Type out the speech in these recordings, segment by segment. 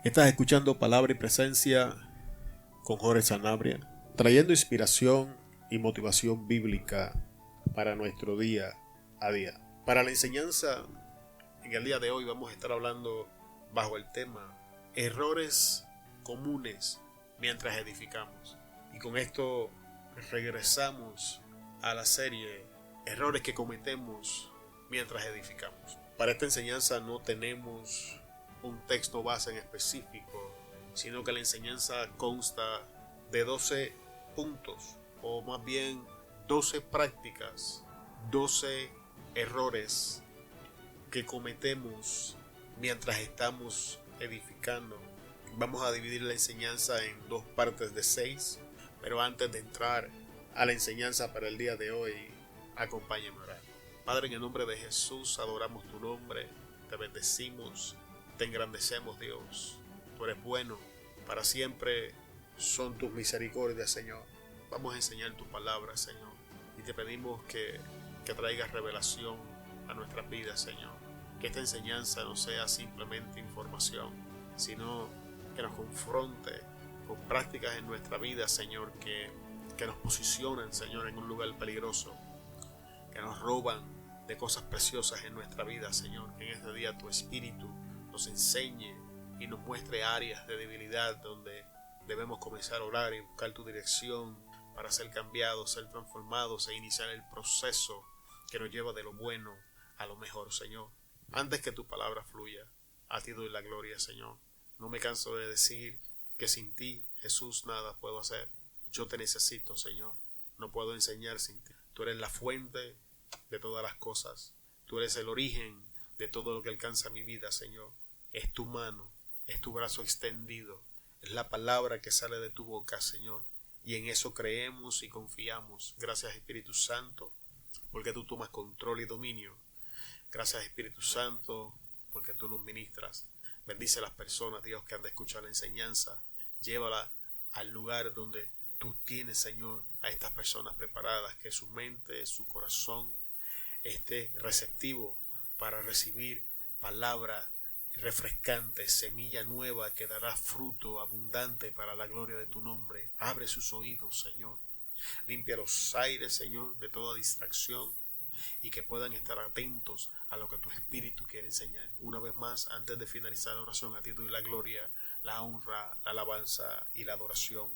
Estás escuchando Palabra y Presencia con Jorge Sanabria, trayendo inspiración y motivación bíblica para nuestro día a día. Para la enseñanza, en el día de hoy vamos a estar hablando bajo el tema errores comunes mientras edificamos. Y con esto regresamos a la serie errores que cometemos mientras edificamos. Para esta enseñanza no tenemos un texto base en específico, sino que la enseñanza consta de 12 puntos, o más bien 12 prácticas, 12 errores que cometemos mientras estamos edificando. Vamos a dividir la enseñanza en dos partes de 6, pero antes de entrar a la enseñanza para el día de hoy, acompáñame a orar. Padre, en el nombre de Jesús, adoramos tu nombre, te bendecimos, te engrandecemos, Dios. Tú eres bueno, para siempre son tus misericordias, Señor. Vamos a enseñar tu palabra, Señor, y te pedimos que traigas revelación a nuestras vidas, Señor. Que esta enseñanza no sea simplemente información, sino que nos confronte con prácticas en nuestra vida, Señor, que nos posicionan, Señor, en un lugar peligroso, que nos roban de cosas preciosas en nuestra vida, Señor. Que en este día tu Espíritu nos enseñe y nos muestre áreas de debilidad donde debemos comenzar a orar y buscar tu dirección para ser cambiados, ser transformados e iniciar el proceso que nos lleva de lo bueno a lo mejor, Señor. Antes que tu palabra fluya, a ti doy la gloria, Señor. No me canso de decir que sin ti, Jesús, nada puedo hacer. Yo te necesito, Señor. No puedo enseñar sin ti. Tú eres la fuente de todas las cosas. Tú eres el origen de todo lo que alcanza mi vida, Señor. Es tu mano, es tu brazo extendido, es la palabra que sale de tu boca, Señor. Y en eso creemos y confiamos. Gracias, Espíritu Santo, porque tú tomas control y dominio. Gracias, Espíritu Santo, porque tú nos ministras. Bendice a las personas, Dios, que han de escuchar la enseñanza. Llévala al lugar donde tú tienes, Señor, a estas personas preparadas, que su mente, su corazón esté receptivo para recibir palabra refrescante, semilla nueva que dará fruto abundante para la gloria de tu nombre. Abre sus oídos, Señor. Limpia los aires, Señor, de toda distracción, y que puedan estar atentos a lo que tu Espíritu quiere enseñar. Una vez más, antes de finalizar la oración, a ti doy la gloria, la honra, la alabanza y la adoración.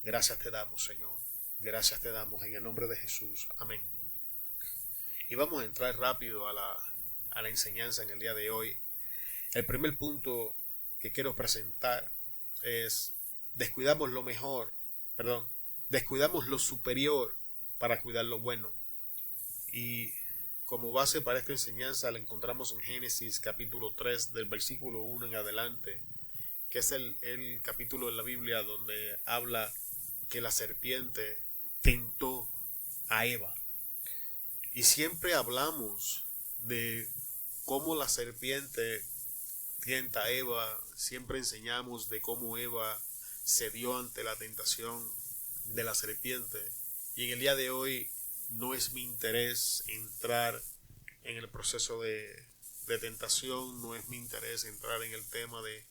Gracias te damos, Señor. Gracias te damos en el nombre de Jesús. Amén. Y vamos a entrar rápido a la enseñanza en el día de hoy. El primer punto que quiero presentar es descuidamos lo superior para cuidar lo bueno. Y como base para esta enseñanza la encontramos en Génesis capítulo 3 del versículo 1 en adelante, que es el capítulo de la Biblia donde habla que la serpiente tentó a Eva. Y siempre hablamos de cómo la serpiente tienta a Eva, siempre enseñamos de cómo Eva cedió ante la tentación de la serpiente. Y en el día de hoy no es mi interés entrar en el proceso de tentación, no es mi interés entrar en el tema de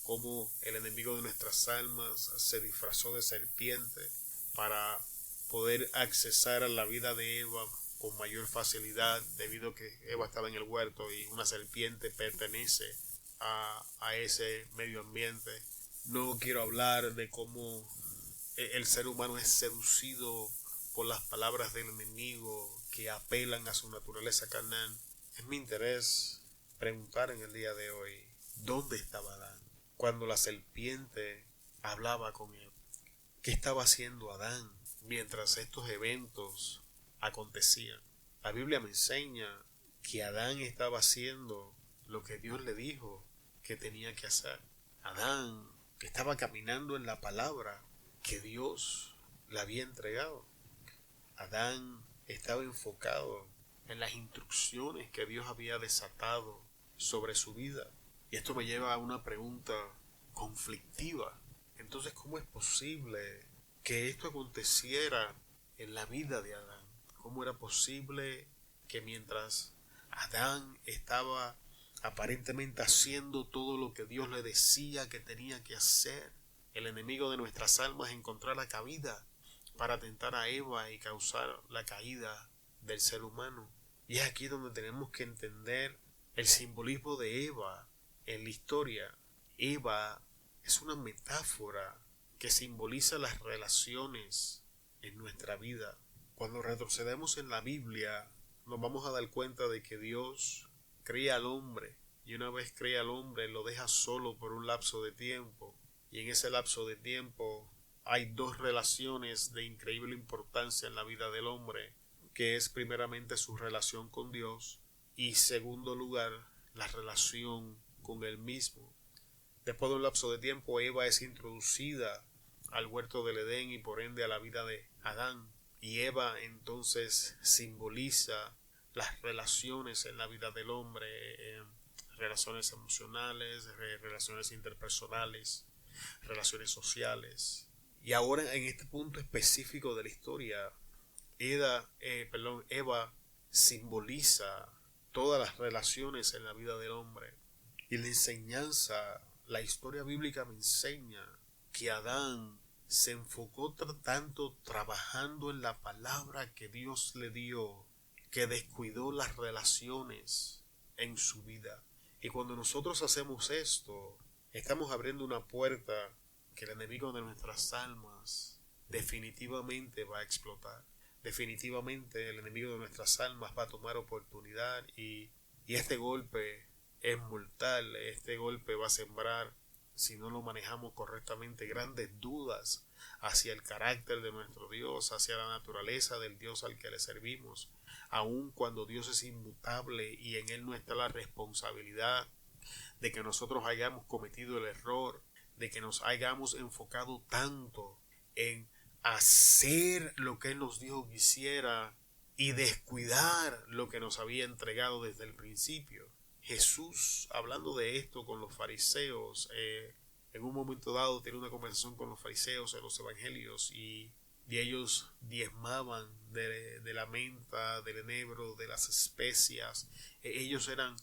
cómo el enemigo de nuestras almas se disfrazó de serpiente para poder accesar a la vida de Eva con mayor facilidad, debido a que Eva estaba en el huerto y una serpiente pertenece a ese medio ambiente. No quiero hablar de cómo el ser humano es seducido por las palabras del enemigo que apelan a su naturaleza carnal. Es mi interés preguntar en el día de hoy, ¿dónde estaba Adán cuando la serpiente hablaba con él? ¿Qué estaba haciendo Adán mientras estos eventos acontecían? La Biblia me enseña que Adán estaba haciendo lo que Dios le dijo que tenía que hacer. Adán estaba caminando en la palabra que Dios le había entregado. Adán estaba enfocado en las instrucciones que Dios había desatado sobre su vida. Y esto me lleva a una pregunta conflictiva. Entonces, ¿cómo es posible que esto aconteciera en la vida de Adán? ¿Cómo era posible que mientras Adán estaba aparentemente haciendo todo lo que Dios le decía que tenía que hacer. El enemigo de nuestras almas encontrara cabida para tentar a Eva y causar la caída del ser humano. Y es aquí donde tenemos que entender el simbolismo de Eva en la historia. Eva es una metáfora que simboliza las relaciones en nuestra vida. Cuando retrocedemos en la Biblia, nos vamos a dar cuenta de que Dios crea al hombre, y una vez crea al hombre lo deja solo por un lapso de tiempo, y en ese lapso de tiempo hay dos relaciones de increíble importancia en la vida del hombre, que es primeramente su relación con Dios y segundo lugar la relación con él mismo. Después de un lapso de tiempo, Eva es introducida al huerto del Edén y por ende a la vida de Adán, y Eva entonces simboliza las relaciones en la vida del hombre, relaciones emocionales, relaciones interpersonales, relaciones sociales. Y ahora en este punto específico de la historia, Eva simboliza todas las relaciones en la vida del hombre. Y la enseñanza, la historia bíblica me enseña que Adán se enfocó tanto trabajando en la palabra que Dios le dio, que descuidó las relaciones en su vida. Y cuando nosotros hacemos esto, estamos abriendo una puerta que el enemigo de nuestras almas definitivamente va a explotar. Definitivamente el enemigo de nuestras almas va a tomar oportunidad y este golpe es mortal. Este golpe va a sembrar, si no lo manejamos correctamente, grandes dudas hacia el carácter de nuestro Dios, hacia la naturaleza del Dios al que le servimos, aun cuando Dios es inmutable y en Él no está la responsabilidad de que nosotros hayamos cometido el error, de que nos hayamos enfocado tanto en hacer lo que Él nos dijo que hiciera y descuidar lo que nos había entregado desde el principio. Jesús, hablando de esto con los fariseos, en un momento dado tiene una conversación con los fariseos en los evangelios y ellos diezmaban de la menta, del enebro, de las especias. Ellos eran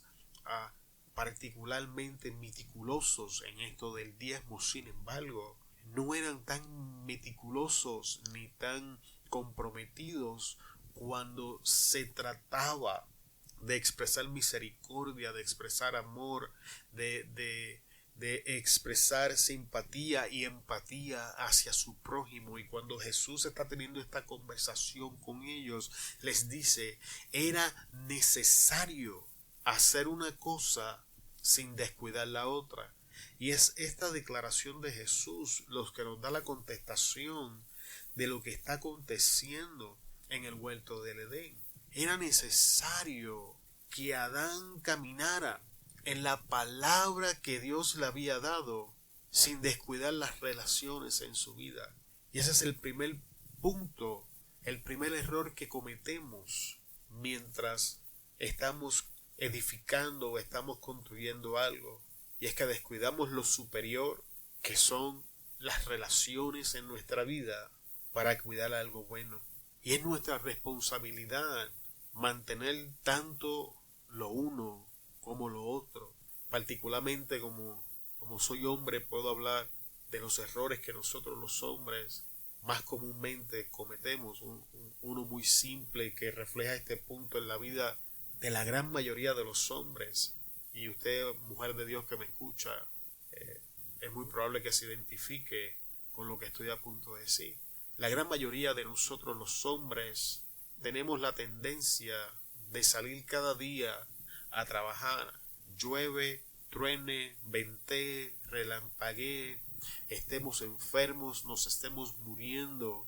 particularmente meticulosos en esto del diezmo. Sin embargo, no eran tan meticulosos ni tan comprometidos cuando se trataba de expresar misericordia, de expresar amor, de expresar simpatía y empatía hacia su prójimo. Y cuando Jesús está teniendo esta conversación con ellos, les dice, era necesario hacer una cosa sin descuidar la otra. Y es esta declaración de Jesús los que nos da la contestación de lo que está aconteciendo en el huerto del Edén. Era necesario que Adán caminara en la palabra que Dios le había dado sin descuidar las relaciones en su vida. Y ese es el primer punto, el primer error que cometemos mientras estamos edificando o estamos construyendo algo. Y es que descuidamos lo superior, que son las relaciones en nuestra vida, para cuidar algo bueno. Y es nuestra responsabilidad mantener tanto lo uno como lo otro. Particularmente como soy hombre, puedo hablar de los errores que nosotros los hombres más comúnmente cometemos. Uno muy simple que refleja este punto en la vida de la gran mayoría de los hombres. Y usted, mujer de Dios que me escucha, es muy probable que se identifique con lo que estoy a punto de decir. La gran mayoría de nosotros los hombres tenemos la tendencia de salir cada día a trabajar, llueve, truene, ventee, relampaguee, estemos enfermos, nos estemos muriendo.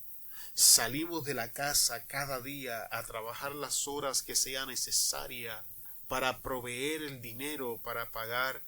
Salimos de la casa cada día a trabajar las horas que sea necesaria para proveer el dinero, para pagar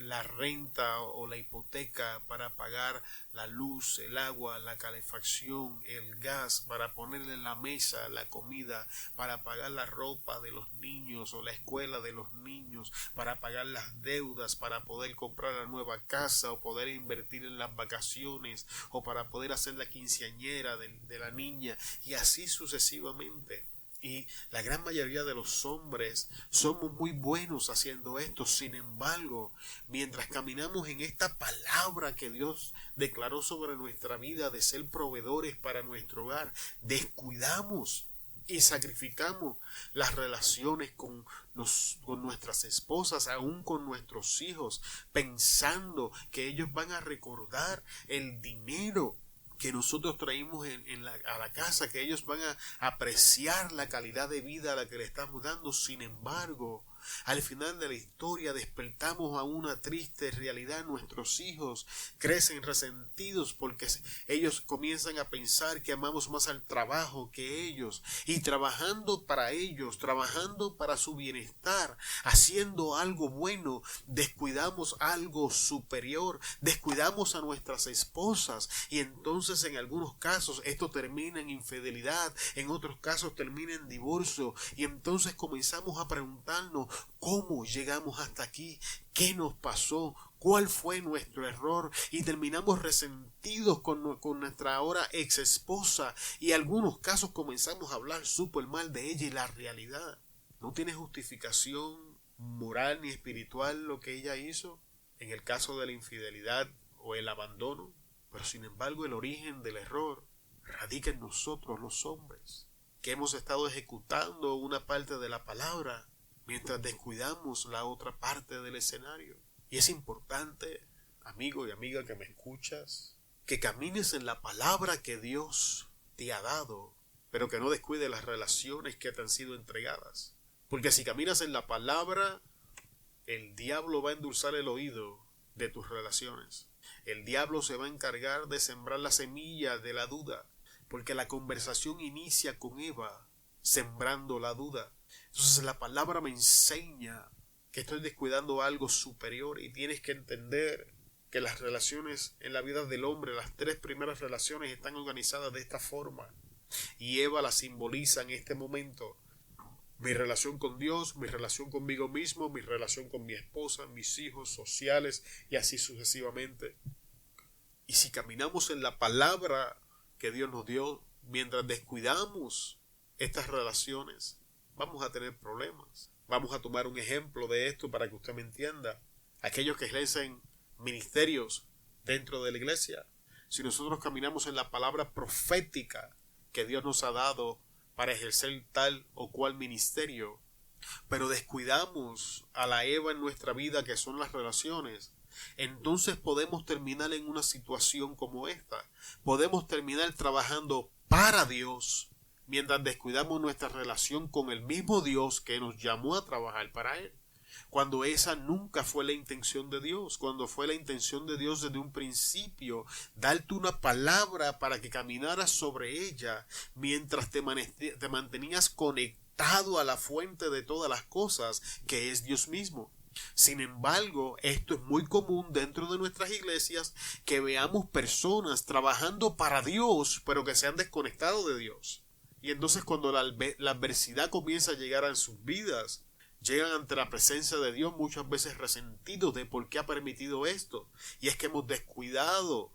la renta o la hipoteca, para pagar la luz, el agua, la calefacción, el gas, para ponerle en la mesa la comida, para pagar la ropa de los niños o la escuela de los niños, para pagar las deudas, para poder comprar la nueva casa o poder invertir en las vacaciones o para poder hacer la quinceañera de la niña y así sucesivamente. Y la gran mayoría de los hombres somos muy buenos haciendo esto. Sin embargo, mientras caminamos en esta palabra que Dios declaró sobre nuestra vida de ser proveedores para nuestro hogar, descuidamos y sacrificamos las relaciones con nuestras esposas, aún con nuestros hijos, pensando que ellos van a recordar el dinero que nosotros traímos a la casa, que ellos van a apreciar la calidad de vida a la que le estamos dando. Sin embargo, al final de la historia despertamos a una triste realidad. Nuestros hijos crecen resentidos porque ellos comienzan a pensar que amamos más al trabajo que ellos, y trabajando para ellos, trabajando para su bienestar, haciendo algo bueno, descuidamos algo superior, descuidamos a nuestras esposas, y entonces en algunos casos esto termina en infidelidad, en otros casos termina en divorcio, y entonces comenzamos a preguntarnos: ¿cómo llegamos hasta aquí? ¿Qué nos pasó? ¿Cuál fue nuestro error? Y terminamos resentidos con nuestra ahora ex esposa, y en algunos casos comenzamos a hablar súper mal de ella. Y la realidad, no tiene justificación moral ni espiritual lo que ella hizo en el caso de la infidelidad o el abandono, pero sin embargo el origen del error radica en nosotros los hombres, que hemos estado ejecutando una parte de la palabra mientras descuidamos la otra parte del escenario. Y es importante, amigo y amiga que me escuchas, que camines en la palabra que Dios te ha dado, pero que no descuides las relaciones que te han sido entregadas. Porque si caminas en la palabra, el diablo va a endulzar el oído de tus relaciones. El diablo se va a encargar de sembrar la semilla de la duda, porque la conversación inicia con Eva sembrando la duda. Entonces la palabra me enseña que estoy descuidando algo superior, y tienes que entender que las relaciones en la vida del hombre, las 3 primeras relaciones, están organizadas de esta forma, y Eva la simboliza en este momento: mi relación con Dios, mi relación conmigo mismo, mi relación con mi esposa, mis hijos, sociales, y así sucesivamente. Y si caminamos en la palabra que Dios nos dio, mientras descuidamos estas relaciones, vamos a tener problemas. Vamos a tomar un ejemplo de esto para que usted me entienda. Aquellos que ejercen ministerios dentro de la iglesia, si nosotros caminamos en la palabra profética que Dios nos ha dado para ejercer tal o cual ministerio, pero descuidamos a la Eva en nuestra vida, que son las relaciones, entonces podemos terminar en una situación como esta. Podemos terminar trabajando para Dios mientras descuidamos nuestra relación con el mismo Dios que nos llamó a trabajar para Él, cuando esa nunca fue la intención de Dios, cuando fue la intención de Dios desde un principio darte una palabra para que caminaras sobre ella mientras te mantenías conectado a la fuente de todas las cosas, que es Dios mismo. Sin embargo, esto es muy común dentro de nuestras iglesias, que veamos personas trabajando para Dios, pero que se han desconectado de Dios. Y entonces cuando la adversidad comienza a llegar a sus vidas, llegan ante la presencia de Dios muchas veces resentidos de por qué ha permitido esto. Y es que hemos descuidado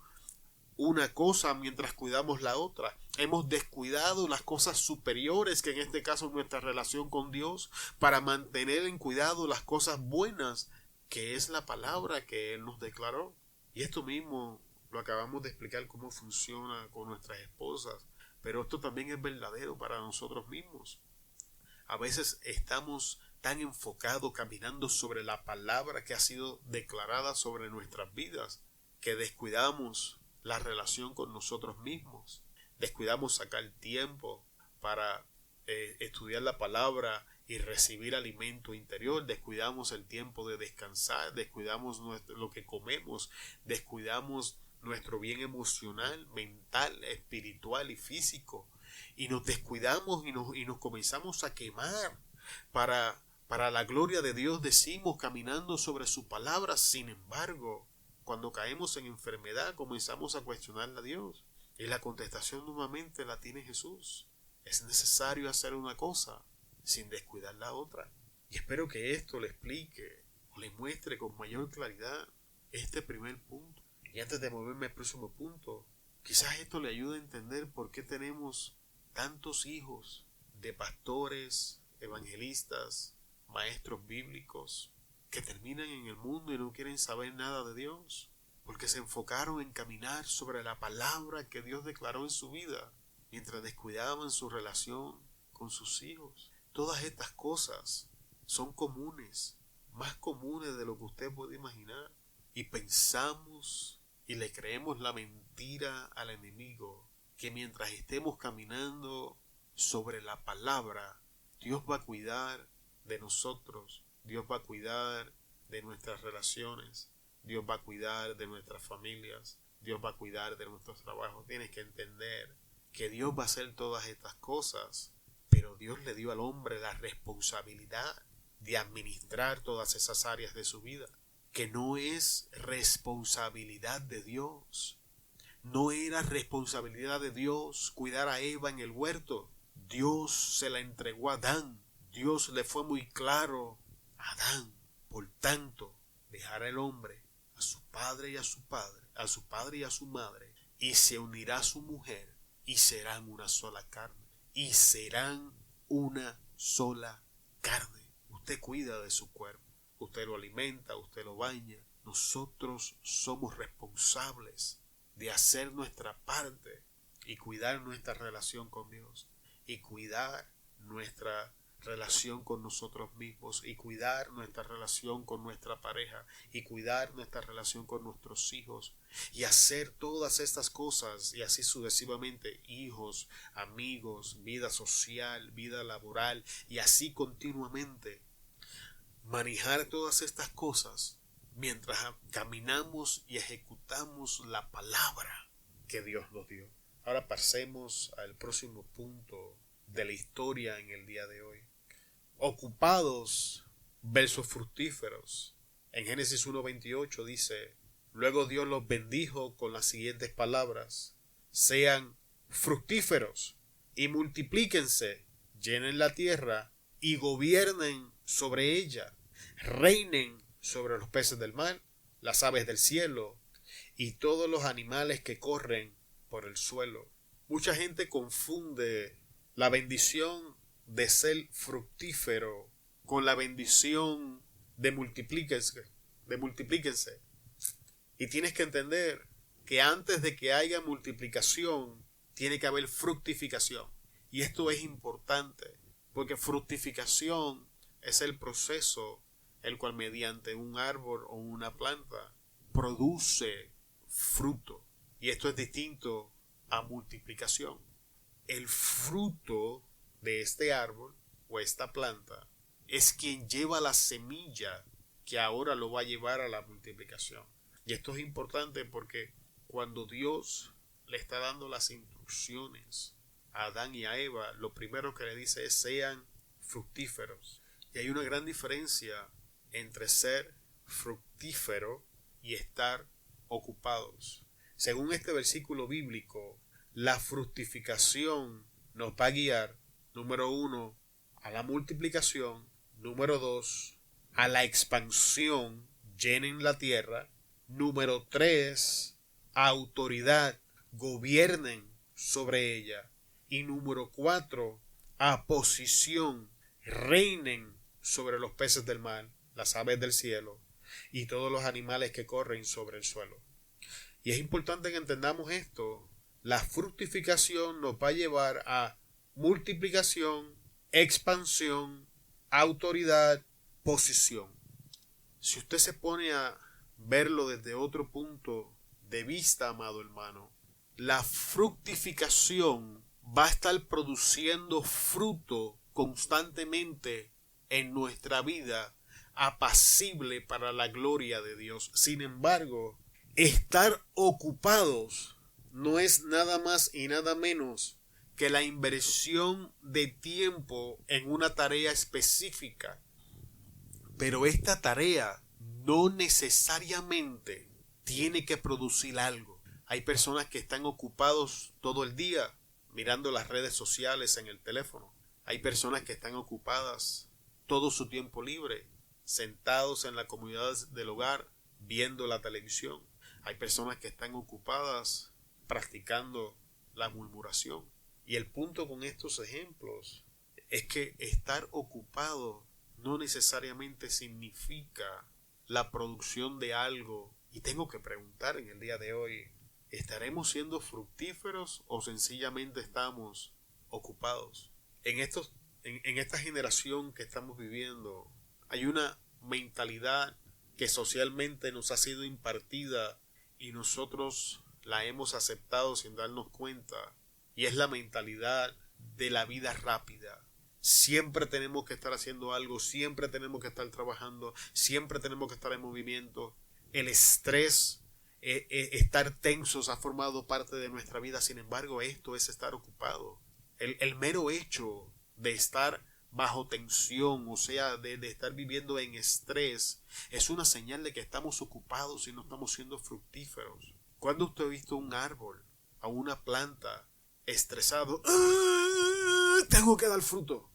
una cosa mientras cuidamos la otra. Hemos descuidado las cosas superiores, que en este caso es nuestra relación con Dios, para mantener en cuidado las cosas buenas, que es la palabra que Él nos declaró. Y esto mismo lo acabamos de explicar cómo funciona con nuestras esposas, pero esto también es verdadero para nosotros mismos. A veces estamos tan enfocados caminando sobre la palabra que ha sido declarada sobre nuestras vidas, que descuidamos la relación con nosotros mismos. Descuidamos sacar tiempo para estudiar la palabra y recibir alimento interior. Descuidamos el tiempo de descansar, descuidamos lo que comemos, descuidamos nuestro bien emocional, mental, espiritual y físico, y nos descuidamos y nos comenzamos a quemar para la gloria de Dios. Decimos caminando sobre su palabra. Sin embargo, cuando caemos en enfermedad, comenzamos a cuestionar a Dios, y la contestación nuevamente la tiene Jesús: es necesario hacer una cosa sin descuidar la otra. Y espero que esto le explique o le muestre con mayor claridad este primer punto. Y antes de moverme al próximo punto, quizás esto le ayude a entender por qué tenemos tantos hijos de pastores, evangelistas, maestros bíblicos que terminan en el mundo y no quieren saber nada de Dios, porque se enfocaron en caminar sobre la palabra que Dios declaró en su vida, mientras descuidaban su relación con sus hijos. Todas estas cosas son comunes, más comunes de lo que usted puede imaginar, y pensamos y le creemos la mentira al enemigo, que mientras estemos caminando sobre la palabra, Dios va a cuidar de nosotros, Dios va a cuidar de nuestras relaciones, Dios va a cuidar de nuestras familias, Dios va a cuidar de nuestros trabajos. Tienes que entender que Dios va a hacer todas estas cosas, pero Dios le dio al hombre la responsabilidad de administrar todas esas áreas de su vida, que no es responsabilidad de Dios. No era responsabilidad de Dios cuidar a Eva en el huerto. Dios se la entregó a Adán. Dios le fue muy claro a Adán. Por tanto, dejará el hombre a su padre y a su madre, y se unirá a su mujer, y serán una sola carne. Y serán una sola carne. Usted cuida de su cuerpo. Usted lo alimenta, usted lo baña. Nosotros somos responsables de hacer nuestra parte y cuidar nuestra relación con Dios, y cuidar nuestra relación con nosotros mismos, y cuidar nuestra relación con nuestra pareja, y cuidar nuestra relación con nuestros hijos, y hacer todas estas cosas, y así sucesivamente: hijos, amigos, vida social, vida laboral, y así continuamente. Manejar todas estas cosas mientras caminamos y ejecutamos la palabra que Dios nos dio. Ahora pasemos al próximo punto de la historia en el día de hoy. Ocupados versus fructíferos. En Génesis 1:28 dice: luego Dios los bendijo con las siguientes palabras: sean fructíferos y multiplíquense, llenen la tierra y gobiernen sobre ella, reinen sobre los peces del mar, las aves del cielo y todos los animales que corren por el suelo. Mucha gente confunde la bendición de ser fructífero con la bendición de multiplíquense. Y tienes que entender que antes de que haya multiplicación, tiene que haber fructificación. Y esto es importante, porque fructificación es el proceso el cual mediante un árbol o una planta produce fruto. Y esto es distinto a multiplicación. El fruto de este árbol o esta planta es quien lleva la semilla que ahora lo va a llevar a la multiplicación. Y esto es importante porque cuando Dios le está dando las instrucciones a Adán y a Eva, lo primero que le dice es: sean fructíferos. Y hay una gran diferencia entre ser fructífero y estar ocupados. Según este versículo bíblico, la fructificación nos va a guiar, número 1, a la multiplicación, número 2, a la expansión, llenen la tierra, número 3, a autoridad, gobiernen sobre ella, y número 4, a posición, reinen sobre los peces del mar, las aves del cielo y todos los animales que corren sobre el suelo. Y es importante que entendamos esto. La fructificación nos va a llevar a multiplicación, expansión, autoridad, posición. Si usted se pone a verlo desde otro punto de vista, amado hermano, la fructificación va a estar produciendo fruto constantemente en nuestra vida, apacible para la gloria de Dios. Sin embargo, estar ocupados no es nada más y nada menos que la inversión de tiempo en una tarea específica. Pero esta tarea no necesariamente tiene que producir algo. Hay personas que están ocupados todo el día mirando las redes sociales en el teléfono. Hay personas que están ocupadas todo su tiempo libre, sentados en la comodidad del hogar, viendo la televisión. Hay personas que están ocupadas practicando la murmuración. Y el punto con estos ejemplos es que estar ocupado no necesariamente significa la producción de algo. Y tengo que preguntar en el día de hoy, ¿estaremos siendo fructíferos o sencillamente estamos ocupados? En esta generación que estamos viviendo hay una mentalidad que socialmente nos ha sido impartida y nosotros la hemos aceptado sin darnos cuenta, y es la mentalidad de la vida rápida. Siempre tenemos que estar haciendo algo, siempre tenemos que estar trabajando, siempre tenemos que estar en movimiento. El estrés, estar tensos ha formado parte de nuestra vida. Sin embargo, esto es estar ocupado. El mero hecho de estar bajo tensión, o sea, de estar viviendo en estrés, es una señal de que estamos ocupados y no estamos siendo fructíferos. ¿Cuándo usted ha visto un árbol, a una planta, estresado? ¡Ah! Tengo que dar fruto.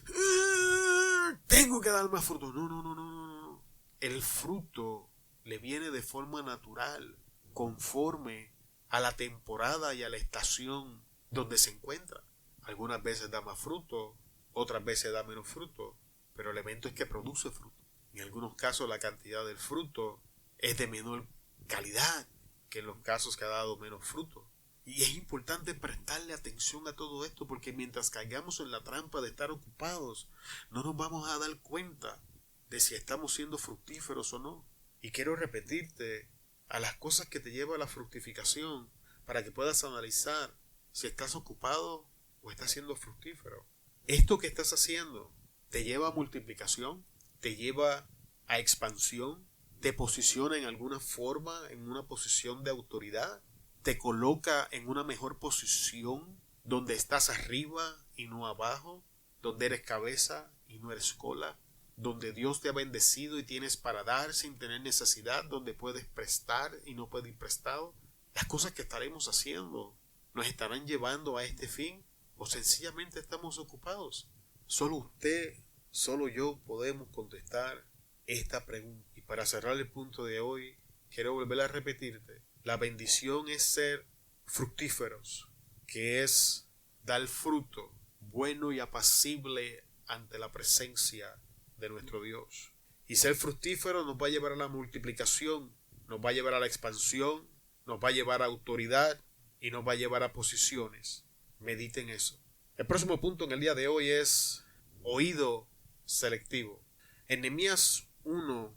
¡Ah! Tengo que dar más fruto. No. El fruto le viene de forma natural, conforme a la temporada y a la estación donde se encuentra. Algunas veces da más fruto, otras veces da menos fruto, pero el evento es que produce fruto. En algunos casos la cantidad del fruto es de menor calidad que en los casos que ha dado menos fruto. Y es importante prestarle atención a todo esto, porque mientras caigamos en la trampa de estar ocupados, no nos vamos a dar cuenta de si estamos siendo fructíferos o no. Y quiero repetirte a las cosas que te lleva a la fructificación, para que puedas analizar si estás ocupado o estás siendo fructífero. Esto que estás haciendo te lleva a multiplicación, te lleva a expansión, te posiciona en alguna forma en una posición de autoridad, te coloca en una mejor posición donde estás arriba y no abajo, donde eres cabeza y no eres cola, donde Dios te ha bendecido y tienes para dar sin tener necesidad, donde puedes prestar y no pedir prestado. Las cosas que estaremos haciendo nos estarán llevando a este fin, o sencillamente estamos ocupados. Solo usted, solo yo podemos contestar esta pregunta. Y para cerrar el punto de hoy, quiero volver a repetirte: la bendición es ser fructíferos, que es dar fruto bueno y apacible ante la presencia de nuestro Dios. Y ser fructífero nos va a llevar a la multiplicación, nos va a llevar a la expansión, nos va a llevar a autoridad y nos va a llevar a posiciones. Mediten eso. El próximo punto en el día de hoy es oído selectivo. En Nehemías 1,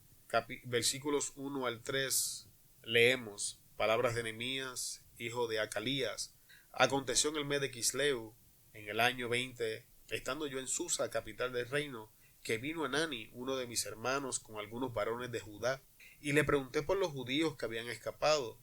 versículos 1 al 3, leemos palabras de Nehemías, hijo de Acalías. Aconteció en el mes de Quisleu, en el año 20, estando yo en Susa, capital del reino, que vino Anani, uno de mis hermanos, con algunos varones de Judá, y le pregunté por los judíos que habían escapado,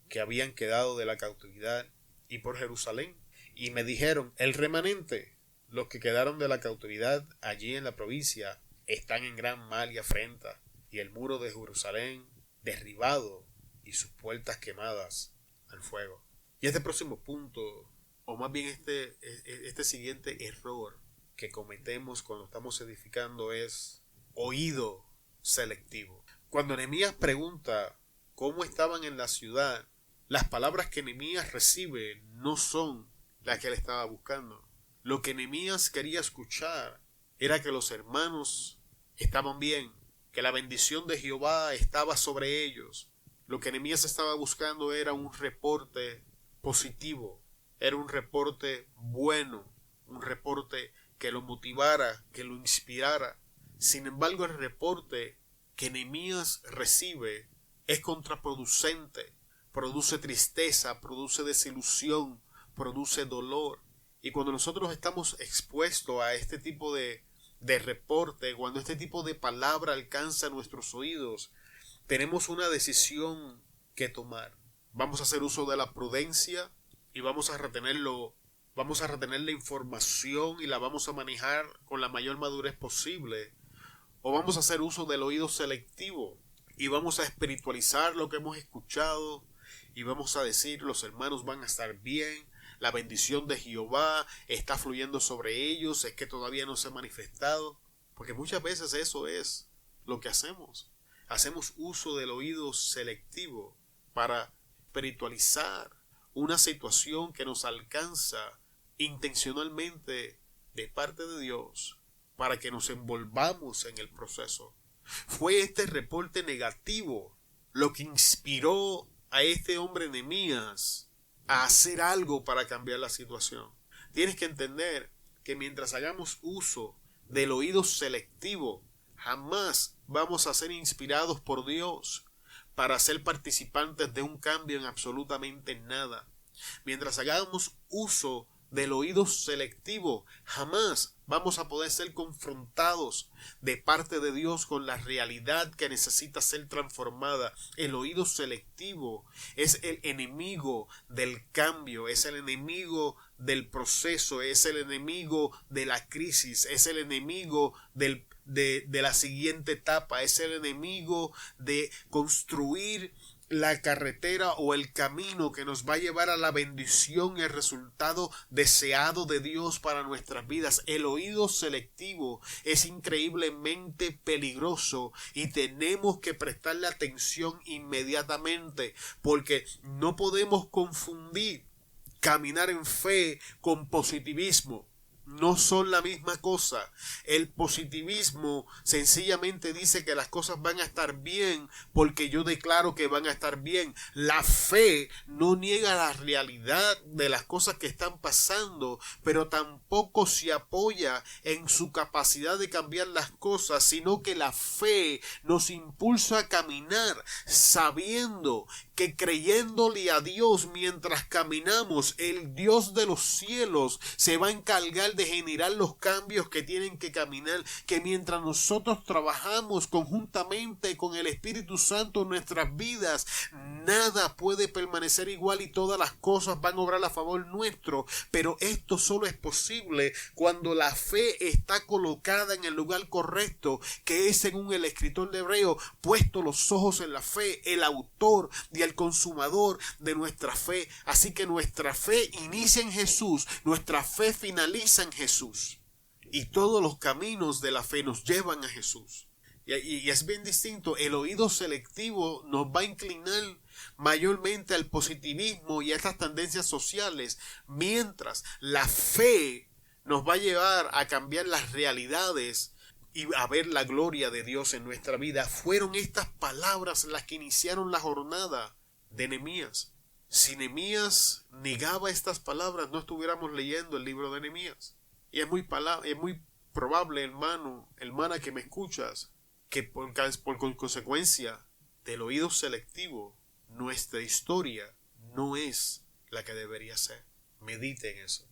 que habían quedado de la cautividad, y por Jerusalén. Y me dijeron: el remanente, los que quedaron de la cautividad allí en la provincia, están en gran mal y afrenta, y el muro de Jerusalén derribado y sus puertas quemadas al fuego. Y este próximo punto, o más bien este siguiente error que cometemos cuando estamos edificando, es oído selectivo. Cuando Nehemías pregunta cómo estaban en la ciudad, las palabras que Nehemías recibe no son las que él estaba buscando. Lo que Nehemías quería escuchar era que los hermanos estaban bien, que la bendición de Jehová estaba sobre ellos. Lo que Nehemías estaba buscando era un reporte positivo, era un reporte bueno, un reporte que lo motivara, que lo inspirara. Sin embargo, el reporte que Nehemías recibe es contraproducente, produce tristeza, produce desilusión, produce dolor. Y cuando nosotros estamos expuestos a este tipo de reporte, cuando este tipo de palabra alcanza nuestros oídos, tenemos una decisión que tomar. Vamos a hacer uso de la prudencia y vamos a retener la información y la vamos a manejar con la mayor madurez posible, o vamos a hacer uso del oído selectivo y vamos a espiritualizar lo que hemos escuchado y vamos a decir: los hermanos van a estar bien, la bendición de Jehová está fluyendo sobre ellos, es que todavía no se ha manifestado. Porque muchas veces eso es lo que hacemos. Hacemos uso del oído selectivo para espiritualizar una situación que nos alcanza intencionalmente de parte de Dios para que nos envolvamos en el proceso. Fue este reporte negativo lo que inspiró a este hombre Nehemías a hacer algo para cambiar la situación. Tienes que entender que mientras hagamos uso del oído selectivo, jamás vamos a ser inspirados por Dios para ser participantes de un cambio en absolutamente nada. Mientras hagamos uso del oído selectivo, jamás vamos a poder ser confrontados de parte de Dios con la realidad que necesita ser transformada. El oído selectivo es el enemigo del cambio, es el enemigo del proceso, es el enemigo de la crisis, es el enemigo de la siguiente etapa, es el enemigo de construir la carretera o el camino que nos va a llevar a la bendición y el resultado deseado de Dios para nuestras vidas. El oído selectivo es increíblemente peligroso y tenemos que prestarle atención inmediatamente, porque no podemos confundir caminar en fe con positivismo. No son la misma cosa. El positivismo sencillamente dice que las cosas van a estar bien porque yo declaro que van a estar bien. La fe no niega la realidad de las cosas que están pasando, pero tampoco se apoya en su capacidad de cambiar las cosas, sino que la fe nos impulsa a caminar sabiendo que creyéndole a Dios mientras caminamos, el Dios de los cielos se va a encargar de generar los cambios que tienen que caminar, que mientras nosotros trabajamos conjuntamente con el Espíritu Santo en nuestras vidas, nada puede permanecer igual y todas las cosas van a obrar a favor nuestro, pero esto solo es posible cuando la fe está colocada en el lugar correcto, que es, según el escritor de Hebreo, puesto los ojos en la fe, el autor y el consumador de nuestra fe. Así que nuestra fe inicia en Jesús, nuestra fe finaliza en Jesús, y todos los caminos de la fe nos llevan a Jesús. Y es bien distinto. El oído selectivo nos va a inclinar mayormente al positivismo y a estas tendencias sociales, mientras la fe nos va a llevar a cambiar las realidades y a ver la gloria de Dios en nuestra vida. Fueron estas palabras las que iniciaron la jornada de Nehemías. Si Nehemías negaba estas palabras, no estuviéramos leyendo el libro de Nehemías. Y es muy probable, hermano, hermana que me escuchas, que por consecuencia del oído selectivo, nuestra historia no es la que debería ser. Medite en eso.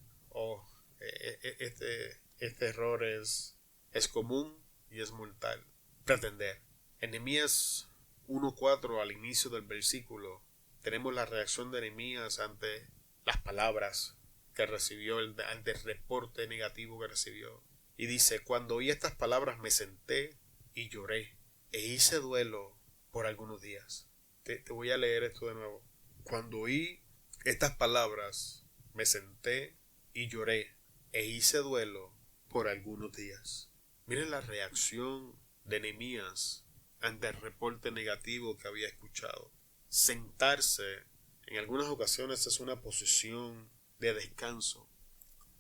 Este error es común y es mortal. Pretender. En Nehemías 1:4, al inicio del versículo, tenemos la reacción de Nehemías ante las palabras que recibió, ante el reporte negativo que recibió. Y dice: cuando oí estas palabras me senté y lloré e hice duelo por algunos días. Te voy a leer esto de nuevo. Cuando oí estas palabras me senté y lloré e hice duelo por algunos días. Miren la reacción de Nehemías ante el reporte negativo que había escuchado. Sentarse en algunas ocasiones es una posición de descanso.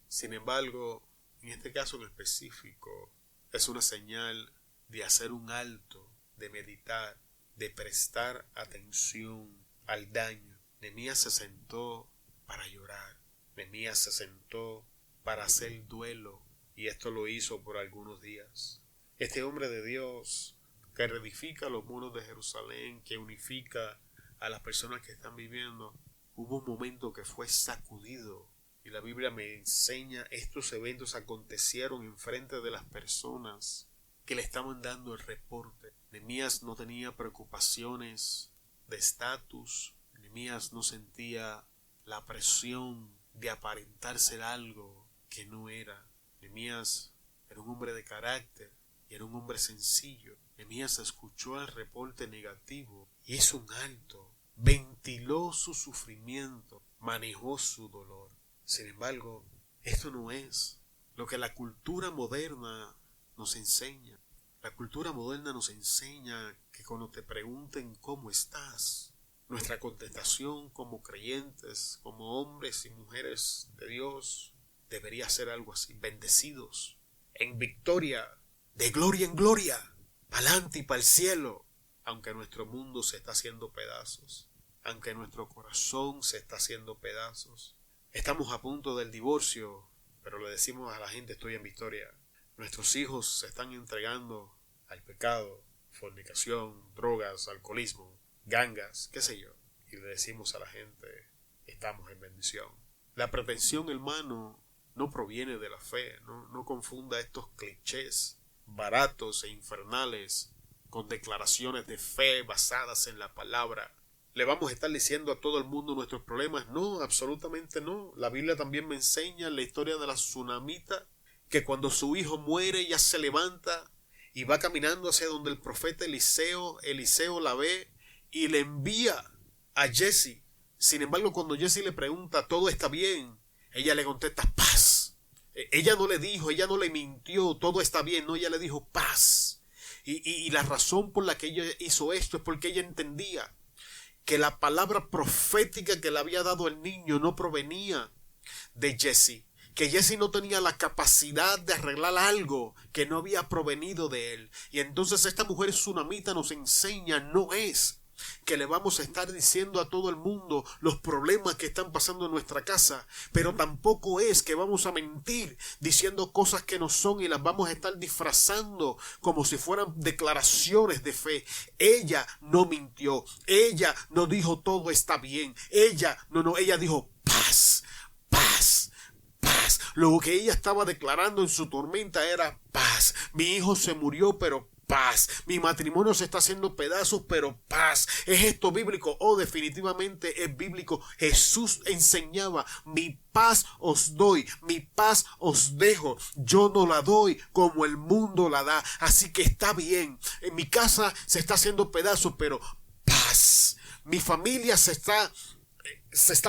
Sin embargo, en este caso en específico, es una señal de hacer un alto, de meditar, de prestar atención al daño. Nehemías se sentó para llorar. Nehemías se sentó para hacer duelo, y esto lo hizo por algunos días. Este hombre de Dios que reedifica los muros de Jerusalén, que unifica a las personas que están viviendo, hubo un momento que fue sacudido. Y la Biblia me enseña, estos eventos acontecieron enfrente de las personas que le estaban dando el reporte. Nehemías no tenía preocupaciones de estatus. Nehemías no sentía la presión de aparentar ser algo que no era. Nehemías era un hombre de carácter y era un hombre sencillo. Nehemías escuchó el reporte negativo, hizo un alto, ventiló su sufrimiento, manejó su dolor. Sin embargo, esto no es lo que la cultura moderna nos enseña. La cultura moderna nos enseña que cuando te pregunten cómo estás, nuestra contestación como creyentes, como hombres y mujeres de Dios, debería ser algo así. Bendecidos, en victoria, de gloria en gloria, pa'lante y para el cielo. Aunque nuestro mundo se está haciendo pedazos, aunque nuestro corazón se está haciendo pedazos. Estamos a punto del divorcio, pero le decimos a la gente: estoy en victoria. Nuestros hijos se están entregando al pecado, fornicación, drogas, alcoholismo, gangas, qué sé yo. Y le decimos a la gente: estamos en bendición. La pretensión, hermano, no proviene de la fe. No confunda estos clichés baratos e infernales con declaraciones de fe basadas en la palabra. ¿Le vamos a estar diciendo a todo el mundo nuestros problemas? No, absolutamente no. La Biblia también me enseña la historia de la tsunamita, que cuando su hijo muere, ella se levanta y va caminando hacia donde el profeta Eliseo la ve y le envía a Jesse. Sin embargo, cuando Jesse le pregunta: ¿todo está bien?, ella le contesta: paz. Ella no le mintió, todo está bien. No, ella le dijo: paz. Y la razón por la que ella hizo esto es porque ella entendía que la palabra profética que le había dado el niño no provenía de Jesse, que Jesse no tenía la capacidad de arreglar algo que no había provenido de él. Y entonces esta mujer tsunamita nos enseña: no es que le vamos a estar diciendo a todo el mundo los problemas que están pasando en nuestra casa, pero tampoco es que vamos a mentir diciendo cosas que no son y las vamos a estar disfrazando como si fueran declaraciones de fe. Ella no mintió, ella no dijo todo está bien, ella dijo paz, paz, paz. Lo que ella estaba declarando en su tormenta era paz. Mi hijo se murió, pero paz. Mi matrimonio se está haciendo pedazos, pero paz. ¿Es esto bíblico? Oh, definitivamente es bíblico. Jesús enseñaba: mi paz os doy, mi paz os dejo. Yo no la doy como el mundo la da. Así que está bien. En mi casa se está haciendo pedazos, pero paz. Mi familia se está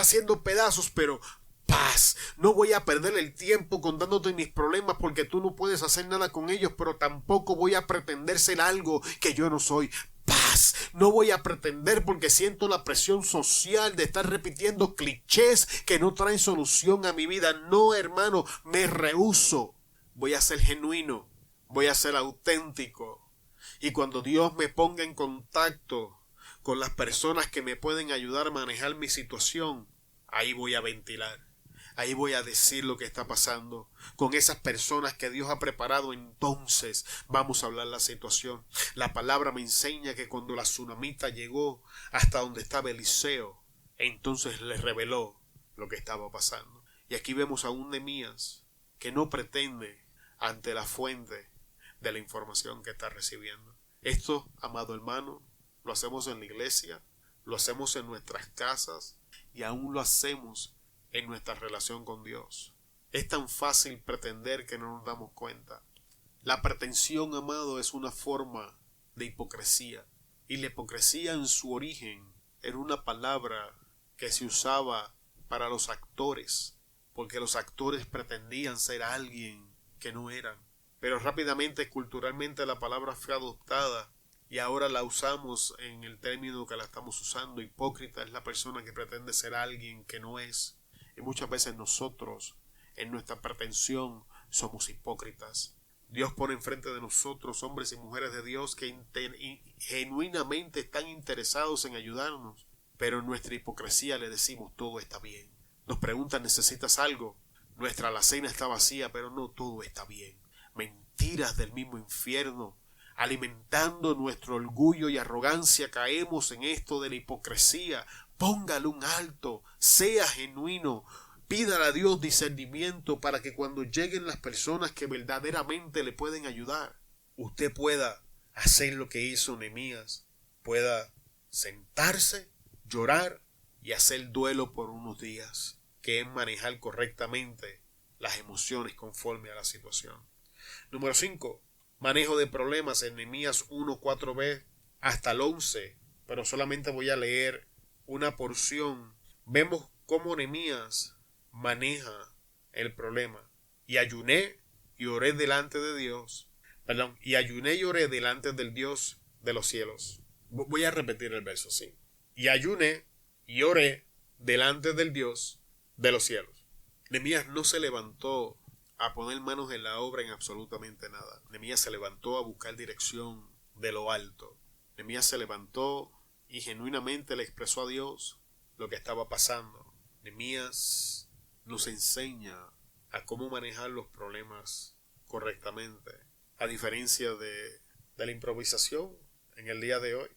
haciendo pedazos, pero paz. No voy a perder el tiempo contándote mis problemas porque tú no puedes hacer nada con ellos, pero tampoco voy a pretender ser algo que yo no soy. Paz. No voy a pretender porque siento la presión social de estar repitiendo clichés que no traen solución a mi vida. No, hermano, me rehúso. Voy a ser genuino, voy a ser auténtico. Y cuando Dios me ponga en contacto con las personas que me pueden ayudar a manejar mi situación, ahí voy a ventilar. Ahí voy a decir lo que está pasando. Con esas personas que Dios ha preparado, entonces vamos a hablar la situación. La palabra me enseña que cuando la tsunamita llegó hasta donde estaba Eliseo, entonces le reveló lo que estaba pasando. Y aquí vemos a un Nehemías que no pretende ante la fuente de la información que está recibiendo. Esto, amado hermano, lo hacemos en la iglesia, lo hacemos en nuestras casas y aún lo hacemos en nuestra relación con Dios. Es tan fácil pretender que no nos damos cuenta. La pretensión, amado, es una forma de hipocresía. Y la hipocresía en su origen era una palabra que se usaba para los actores, porque los actores pretendían ser alguien que no eran. Pero rápidamente, culturalmente, la palabra fue adoptada y ahora la usamos en el término que la estamos usando. Hipócrita es la persona que pretende ser alguien que no es. Y muchas veces nosotros, en nuestra pretensión, somos hipócritas. Dios pone enfrente de nosotros hombres y mujeres de Dios que genuinamente están interesados en ayudarnos, pero en nuestra hipocresía le decimos: todo está bien. Nos preguntan: ¿necesitas algo? Nuestra alacena está vacía, pero no, todo está bien. Mentiras del mismo infierno. Alimentando nuestro orgullo y arrogancia, caemos en esto de la hipocresía. Póngale un alto, sea genuino, pídale a Dios discernimiento para que cuando lleguen las personas que verdaderamente le pueden ayudar, usted pueda hacer lo que hizo Nehemías, pueda sentarse, llorar y hacer duelo por unos días, que es manejar correctamente las emociones conforme a la situación. Número 5. Manejo de problemas en Nehemías 1, 4b hasta el 11, pero solamente voy a leer una porción. Vemos cómo Nehemías maneja el problema. Y ayuné y oré delante de Dios. Y ayuné y oré delante del Dios de los cielos. Voy a repetir el verso, sí. Y ayuné y oré delante del Dios de los cielos. Nehemías no se levantó a poner manos en la obra en absolutamente nada. Nehemías se levantó a buscar dirección de lo alto. Nehemías se levantó y genuinamente le expresó a Dios lo que estaba pasando. Nehemías nos enseña a cómo manejar los problemas correctamente, a diferencia de la improvisación en el día de hoy.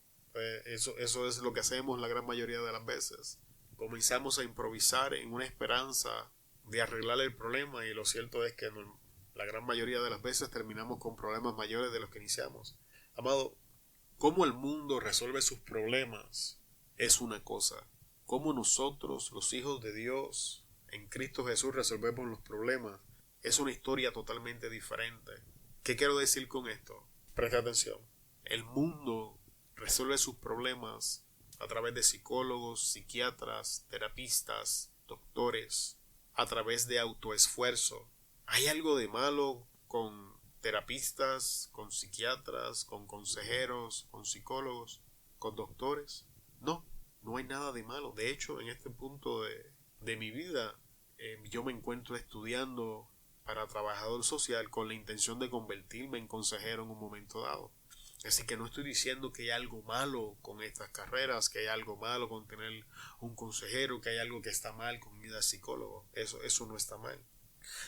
Eso es lo que hacemos la gran mayoría de las veces. Comenzamos a improvisar en una esperanza de arreglar el problema, y lo cierto es que la gran mayoría de las veces terminamos con problemas mayores de los que iniciamos. Amado, cómo el mundo resuelve sus problemas es una cosa. Cómo nosotros, los hijos de Dios, en Cristo Jesús resolvemos los problemas, es una historia totalmente diferente. ¿Qué quiero decir con esto? Presta atención. El mundo resuelve sus problemas a través de psicólogos, psiquiatras, terapistas, doctores, a través de autoesfuerzo. ¿Hay algo de malo con terapistas, con psiquiatras, con consejeros, con psicólogos, con doctores? No, no hay nada de malo. De hecho, en este punto de mi vida, yo me encuentro estudiando para trabajador social con la intención de convertirme en consejero en un momento dado. Así que no estoy diciendo que hay algo malo con estas carreras, que hay algo malo con tener un consejero, que hay algo que está mal con ir al psicólogo. Eso no está mal.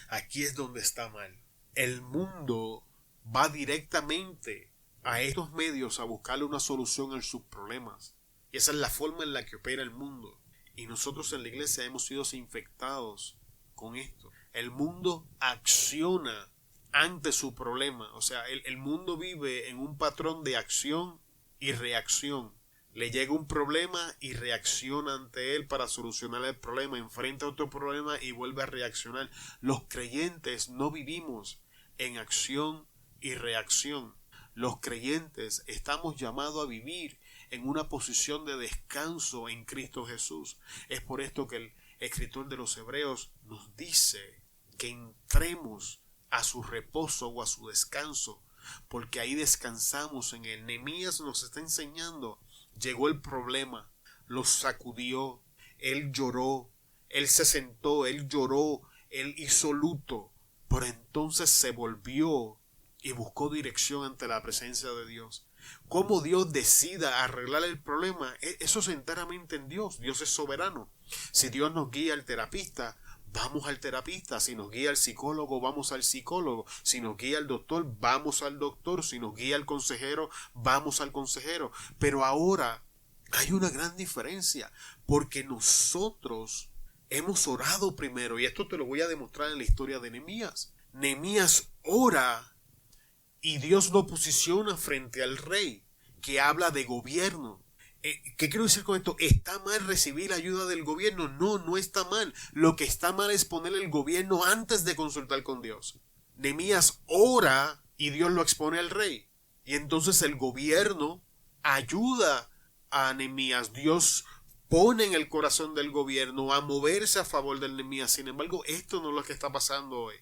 Aquí es donde está mal. El mundo va directamente a estos medios a buscarle una solución a sus problemas. Y esa es la forma en la que opera el mundo. Y nosotros en la iglesia hemos sido infectados con esto. El mundo acciona ante su problema. O sea, el mundo vive en un patrón de acción y reacción. Le llega un problema y reacciona ante él para solucionar el problema. Enfrenta otro problema y vuelve a reaccionar. Los creyentes no vivimos en acción y reacción. Los creyentes estamos llamados a vivir en una posición de descanso en Cristo Jesús. Es por esto que el escritor de los Hebreos nos dice que entremos a su reposo o a su descanso, porque ahí descansamos en él. Nehemías nos está enseñando. Llegó el problema, lo sacudió, él lloró, él se sentó, él lloró, él hizo luto, pero entonces se volvió y buscó dirección ante la presencia de Dios. Cómo Dios decida arreglar el problema, eso es enteramente en Dios. Dios es soberano. Si Dios nos guía al terapista, vamos al terapista. Si nos guía al psicólogo, vamos al psicólogo. Si nos guía al doctor, vamos al doctor. Si nos guía al consejero, vamos al consejero. Pero ahora hay una gran diferencia, porque nosotros hemos orado primero, y esto te lo voy a demostrar en la historia de Nehemías. Nehemías ora y Dios lo posiciona frente al rey, que habla de gobierno. ¿Qué quiero decir con esto? ¿Está mal recibir ayuda del gobierno? No, no está mal. Lo que está mal es poner el gobierno antes de consultar con Dios. Nehemías ora y Dios lo expone al rey. Y entonces el gobierno ayuda a Nehemías. Dios pone en el corazón del gobierno a moverse a favor de Nehemías. Sin embargo, esto no es lo que está pasando hoy.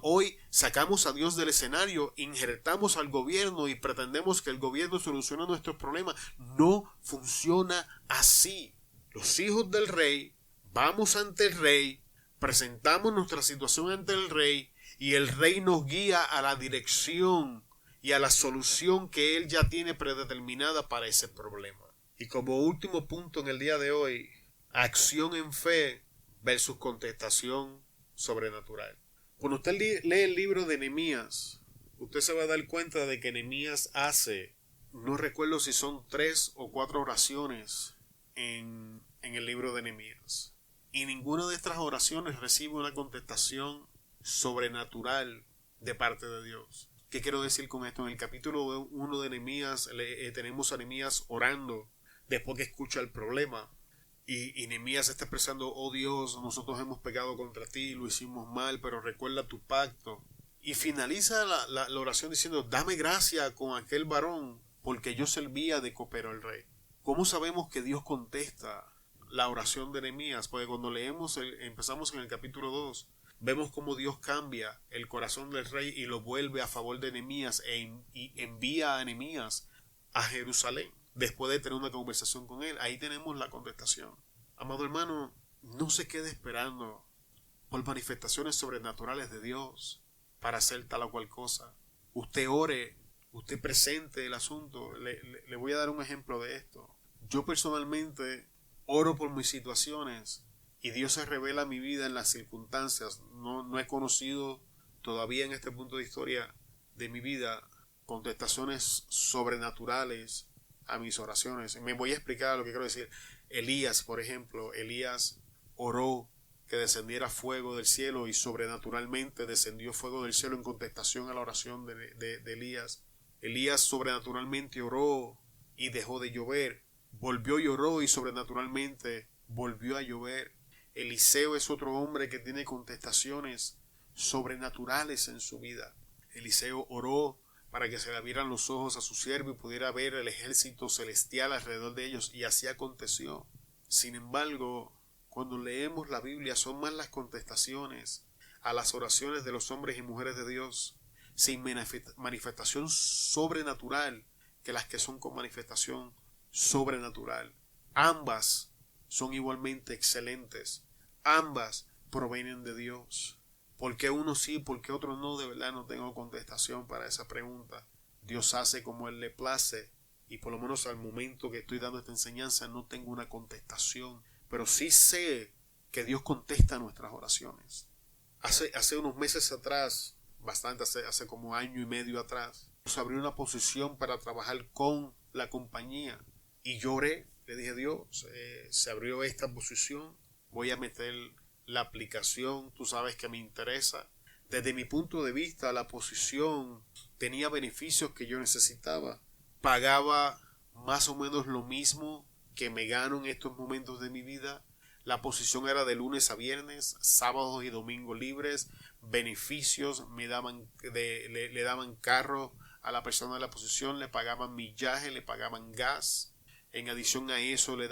Hoy sacamos a Dios del escenario, injertamos al gobierno y pretendemos que el gobierno solucione nuestros problemas. No funciona así. Los hijos del rey vamos ante el rey, presentamos nuestra situación ante el rey, y el rey nos guía a la dirección y a la solución que él ya tiene predeterminada para ese problema. Y como último punto en el día de hoy, acción en fe versus contestación sobrenatural. Cuando usted lee el libro de Nehemías, usted se va a dar cuenta de que Nehemías hace, no recuerdo si son 3 o 4 oraciones en el libro de Nehemías. Y ninguna de estas oraciones recibe una contestación sobrenatural de parte de Dios. ¿Qué quiero decir con esto? En el capítulo 1 de Nehemías tenemos a Nehemías orando después que escucha el problema. Y Nehemías está expresando: oh Dios, nosotros hemos pecado contra ti, lo hicimos mal, pero recuerda tu pacto. Y finaliza la oración diciendo: dame gracia con aquel varón, porque yo servía de copero al rey. ¿Cómo sabemos que Dios contesta la oración de Nehemías? Porque cuando empezamos en el capítulo 2, vemos cómo Dios cambia el corazón del rey y lo vuelve a favor de Nehemías y envía a Nehemías a Jerusalén. Después de tener una conversación con él, ahí tenemos la contestación. Amado hermano, no se quede esperando por manifestaciones sobrenaturales de Dios para hacer tal o cual cosa. Usted ore, usted presente el asunto. Le voy a dar un ejemplo de esto. Yo personalmente oro por mis situaciones y Dios se revela a mi vida en las circunstancias. No he conocido todavía en este punto de historia de mi vida contestaciones sobrenaturales a mis oraciones. Me voy a explicar lo que quiero decir. Elías, por ejemplo, Elías oró que descendiera fuego del cielo y sobrenaturalmente descendió fuego del cielo en contestación a la oración de Elías. Elías sobrenaturalmente oró y dejó de llover. Volvió y oró y sobrenaturalmente volvió a llover. Eliseo es otro hombre que tiene contestaciones sobrenaturales en su vida. Eliseo oró para que se le abrieran los ojos a su siervo y pudiera ver el ejército celestial alrededor de ellos, y así aconteció. Sin embargo, cuando leemos la Biblia, son más las contestaciones a las oraciones de los hombres y mujeres de Dios sin manifestación sobrenatural que las que son con manifestación sobrenatural. Ambas son igualmente excelentes. Ambas provienen de Dios. ¿Por qué uno sí, por qué otro no? De verdad no tengo contestación para esa pregunta. Dios hace como Él le place, y por lo menos al momento que estoy dando esta enseñanza no tengo una contestación, pero sí sé que Dios contesta nuestras oraciones. Hace unos meses atrás, hace como año y medio atrás, nos abrió una posición para trabajar con la compañía y lloré. Le dije: Dios, se abrió esta posición, voy a meter la aplicación, tú sabes que me interesa. Desde mi punto de vista, la posición tenía beneficios que yo necesitaba. Pagaba más o menos lo mismo que me gano en estos momentos de mi vida. La posición era de lunes a viernes, sábados y domingos libres. Beneficios, le daban carro a la persona de la posición, le pagaban millaje, le pagaban gas. En adición a eso le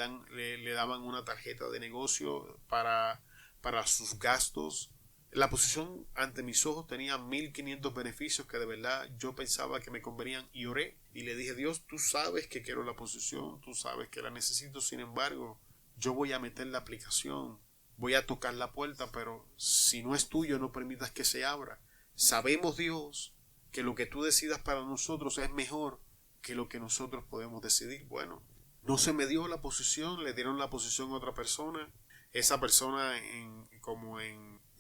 daban una tarjeta de negocio para sus gastos. La posición ante mis ojos tenía 1,500 beneficios que de verdad yo pensaba que me convenían, y oré y le dije: Dios, tú sabes que quiero la posición, tú sabes que la necesito, sin embargo yo voy a meter la aplicación, voy a tocar la puerta, pero si no es tuyo, no permitas que se abra. Sabemos, Dios, que lo que tú decidas para nosotros es mejor que lo que nosotros podemos decidir. Bueno, no se me dio la posición, le dieron la posición a otra persona. Esa persona en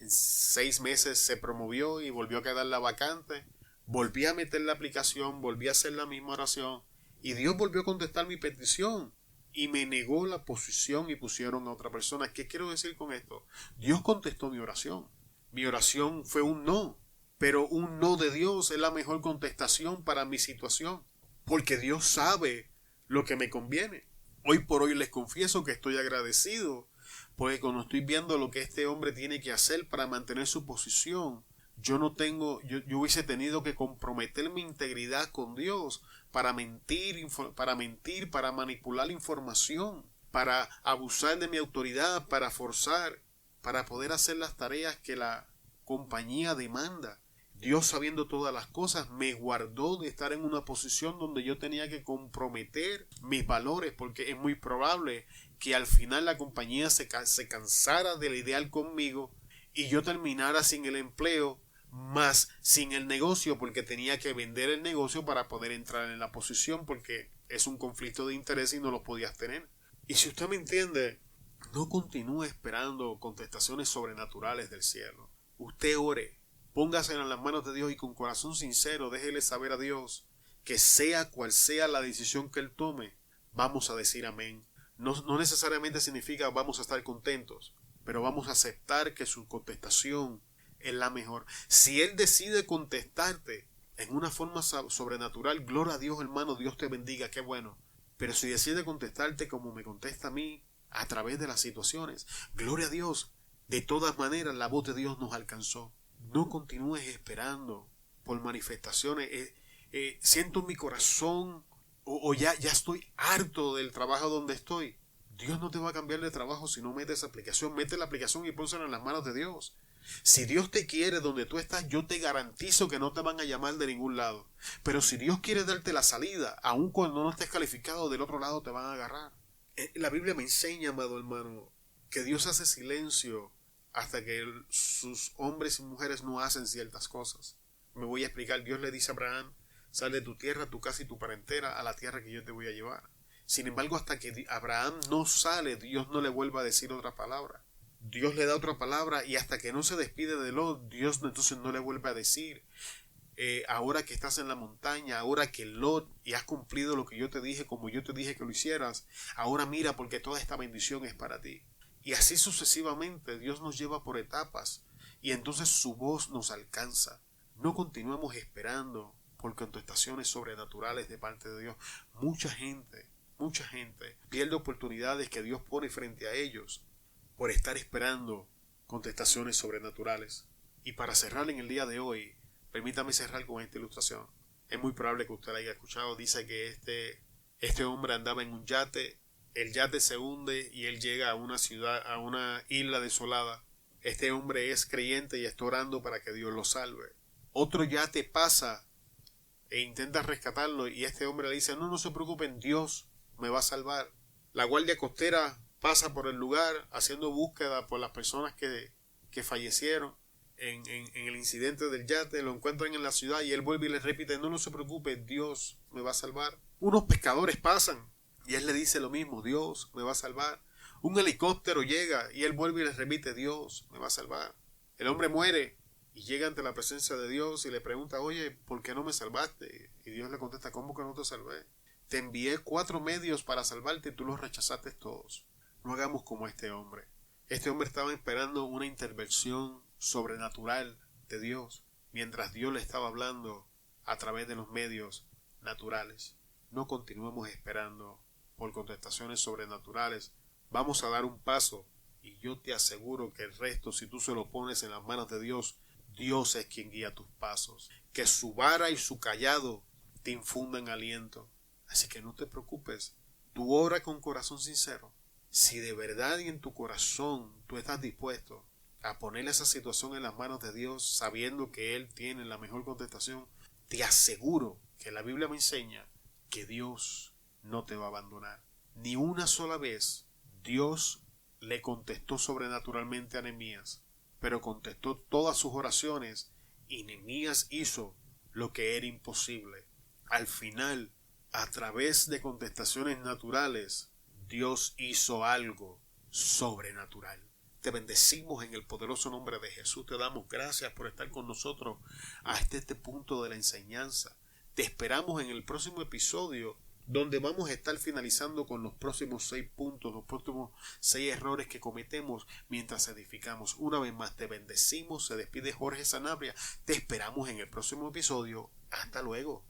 6 meses se promovió y volvió a quedar la vacante. Volví a meter la aplicación, volví a hacer la misma oración y Dios volvió a contestar mi petición y me negó la posición y pusieron a otra persona. ¿Qué quiero decir con esto? Dios contestó mi oración. Mi oración fue un no, pero un no de Dios es la mejor contestación para mi situación, porque Dios sabe lo que me conviene. Hoy por hoy les confieso que estoy agradecido, porque cuando estoy viendo lo que este hombre tiene que hacer para mantener su posición, yo hubiese tenido que comprometer mi integridad con Dios para mentir, para manipular información, para abusar de mi autoridad, para forzar, para poder hacer las tareas que la compañía demanda. Dios, sabiendo todas las cosas, me guardó de estar en una posición donde yo tenía que comprometer mis valores, porque es muy probable que al final la compañía se cansara del ideal conmigo y yo terminara sin el empleo, más sin el negocio, porque tenía que vender el negocio para poder entrar en la posición, porque es un conflicto de interés y no lo podías tener. Y si usted me entiende, no continúe esperando contestaciones sobrenaturales del cielo. Usted ore, póngase en las manos de Dios y con corazón sincero déjele saber a Dios que sea cual sea la decisión que Él tome, vamos a decir amén. No necesariamente significa vamos a estar contentos, pero vamos a aceptar que su contestación es la mejor. Si Él decide contestarte en una forma sobrenatural, gloria a Dios, hermano, Dios te bendiga, qué bueno. Pero si decide contestarte como me contesta a mí, a través de las situaciones, gloria a Dios, de todas maneras la voz de Dios nos alcanzó. No continúes esperando por manifestaciones. Siento en mi corazón o ya estoy harto del trabajo donde estoy. Dios no te va a cambiar de trabajo si no metes aplicación. Mete la aplicación y pónsela en las manos de Dios. Si Dios te quiere donde tú estás, yo te garantizo que no te van a llamar de ningún lado. Pero si Dios quiere darte la salida, aun cuando no estés calificado, del otro lado te van a agarrar. La Biblia me enseña, amado hermano, que Dios hace silencio hasta que sus hombres y mujeres no hacen ciertas cosas. Me voy a explicar. Dios le dice a Abraham: sal de tu tierra, tu casa y tu parentela a la tierra que yo te voy a llevar. Sin embargo, hasta que Abraham no sale, Dios no le vuelve a decir otra palabra. Dios le da otra palabra, y hasta que no se despide de Lot, Dios entonces no le vuelve a decir: ahora que estás en la montaña, ahora que Lot y has cumplido lo que yo te dije, como yo te dije que lo hicieras, ahora mira, porque toda esta bendición es para ti. Y así sucesivamente Dios nos lleva por etapas, y entonces su voz nos alcanza. No continuemos esperando por contestaciones sobrenaturales de parte de Dios. Mucha gente pierde oportunidades que Dios pone frente a ellos por estar esperando contestaciones sobrenaturales. Y para cerrar en el día de hoy, permítame cerrar con esta ilustración. Es muy probable que usted la haya escuchado. Dice que este hombre andaba en un yate, el yate se hunde y él llega a una ciudad, a una isla desolada. Este hombre es creyente y está orando para que Dios lo salve. Otro yate pasa e intenta rescatarlo, y este hombre le dice: no se preocupen, Dios me va a salvar. La guardia costera pasa por el lugar haciendo búsqueda por las personas que fallecieron en el incidente del yate. Lo encuentran en la ciudad y él vuelve y les repite: no se preocupe, Dios me va a salvar. Unos pescadores pasan y él le dice lo mismo: Dios me va a salvar. Un helicóptero llega y él vuelve y les repite: Dios me va a salvar. El hombre muere y llega ante la presencia de Dios y le pregunta: oye, ¿por qué no me salvaste? Y Dios le contesta: ¿cómo que no te salvé? Te envié 4 medios para salvarte y tú los rechazaste todos. No hagamos como este hombre. Este hombre estaba esperando una intervención sobrenatural de Dios, mientras Dios le estaba hablando a través de los medios naturales. No continuemos esperando por contestaciones sobrenaturales. Vamos a dar un paso, y yo te aseguro que el resto, si tú se lo pones en las manos de Dios, Dios es quien guía tus pasos. Que su vara y su cayado te infundan aliento. Así que no te preocupes. Tú ora con corazón sincero. Si de verdad y en tu corazón tú estás dispuesto a poner esa situación en las manos de Dios, sabiendo que Él tiene la mejor contestación, te aseguro que la Biblia me enseña que Dios no te va a abandonar. Ni una sola vez Dios le contestó sobrenaturalmente a Nehemías, pero contestó todas sus oraciones, y Nehemías hizo lo que era imposible. Al final, a través de contestaciones naturales, Dios hizo algo sobrenatural. Te bendecimos en el poderoso nombre de Jesús. Te damos gracias por estar con nosotros hasta este punto de la enseñanza. Te esperamos en el próximo episodio, donde vamos a estar finalizando con los próximos 6 puntos, los próximos 6 errores que cometemos mientras edificamos. Una vez más te bendecimos. Se despide Jorge Sanabria. Te esperamos en el próximo episodio. Hasta luego.